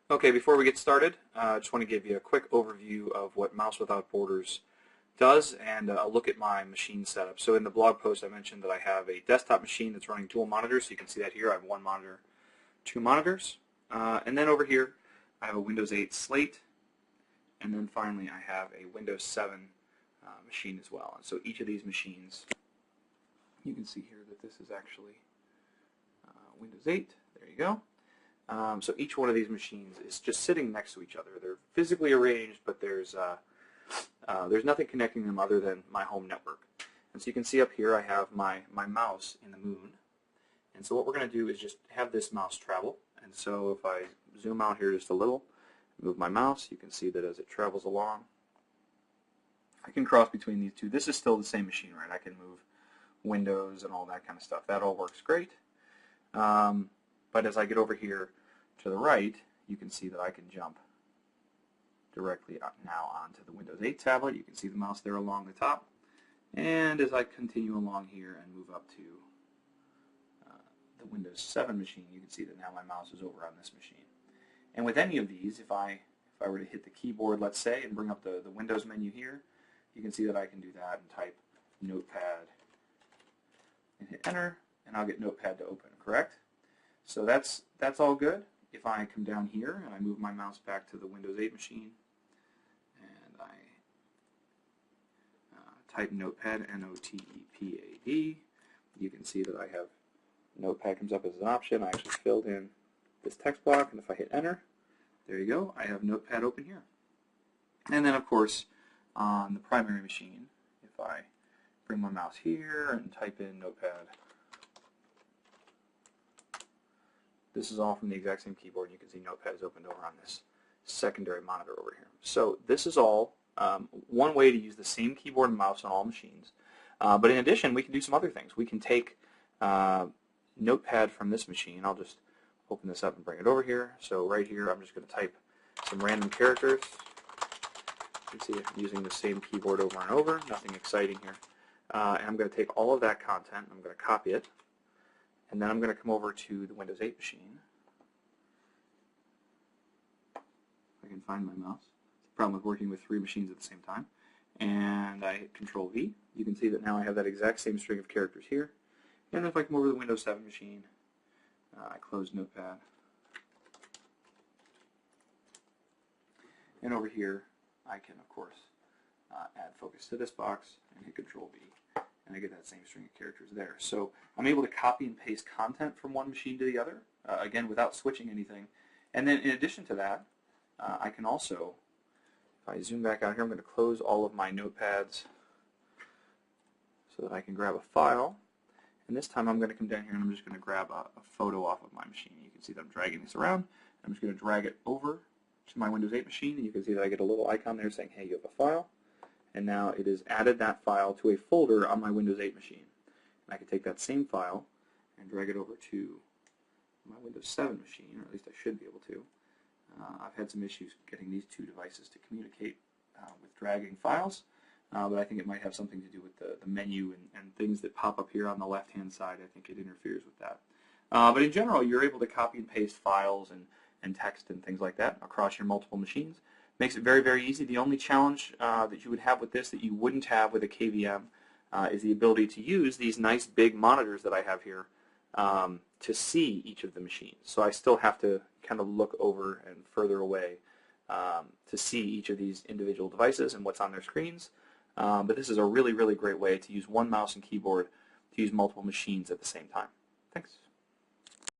Okay, before we get started, I just want to give you a quick overview of what Mouse Without Borders does and a look at my machine setup. So in the blog post I mentioned that I have a desktop machine that's running dual monitors, so you can see that here. I have one monitor, two monitors. And then over here I have a Windows 8 Slate, and then finally I have a Windows 7 machine as well. And so each of these machines, you can see here that this is actually Windows 8. There you go. So each one of these machines is just sitting next to each other. They're physically arranged, but there's nothing connecting them other than my home network. And so you can see up here I have my mouse in the moon. And so what we're going to do is just have this mouse travel. And so if I zoom out here just a little, move my mouse, you can see that as it travels along, I can cross between these two. This is still the same machine, right? I can move windows and all that kind of stuff. That all works great. But as I get over here to the right, you can see that I can jump directly now onto the Windows 8 tablet. You can see the mouse there along the top. And as I continue along here and move up to the Windows 7 machine, you can see that now my mouse is over on this machine. And with any of these, if I were to hit the keyboard, let's say, and bring up the Windows menu here, you can see that I can do that and type Notepad and hit Enter, and I'll get Notepad to open, correct? So that's all good. If I come down here and I move my mouse back to the Windows 8 machine and I type Notepad, N-O-T-E-P-A-D, you can see that I have Notepad comes up as an option. I actually filled in this text block, and if I hit Enter, there you go. I have Notepad open here. And then, of course, on the primary machine, if I bring my mouse here and type in Notepad, this is all from the exact same keyboard. You can see Notepad is opened over on this secondary monitor over here. So this is all one way to use the same keyboard and mouse on all machines. But in addition, we can do some other things. We can take Notepad from this machine. I'll just open this up and bring it over here. So right here, I'm just going to type some random characters. You can see I'm using the same keyboard over and over. Nothing exciting here. And I'm going to take all of that content. I'm going to copy it. And then I'm going to come over to the Windows 8 machine. I can find my mouse. It's a problem with working with three machines at the same time. And I hit Control V. You can see that now I have that exact same string of characters here. And if I come over to the Windows 7 machine, I close Notepad. And over here, I can, of course, add focus to this box and hit Control V. And I get that same string of characters there. So I'm able to copy and paste content from one machine to the other, again, without switching anything. And then in addition to that, I can also, if I zoom back out here, I'm going to close all of my notepads so that I can grab a file. And this time I'm going to come down here and I'm just going to grab a photo off of my machine. You can see that I'm dragging this around. I'm just going to drag it over to my Windows 8 machine, and you can see that I get a little icon there saying, hey, you have a file. And now it has added that file to a folder on my Windows 8 machine. And I can take that same file and drag it over to my Windows 7 machine, or at least I should be able to. I've had some issues getting these two devices to communicate with dragging files, but I think it might have something to do with the menu and things that pop up here on the left-hand side. I think it interferes with that. But in general, you're able to copy and paste files and text and things like that across your multiple machines. Makes it very, very easy. The only challenge that you would have with this that you wouldn't have with a KVM is the ability to use these nice big monitors that I have here to see each of the machines. So I still have to kind of look over and further away to see each of these individual devices and what's on their screens. But this is a really, really great way to use one mouse and keyboard to use multiple machines at the same time. Thanks.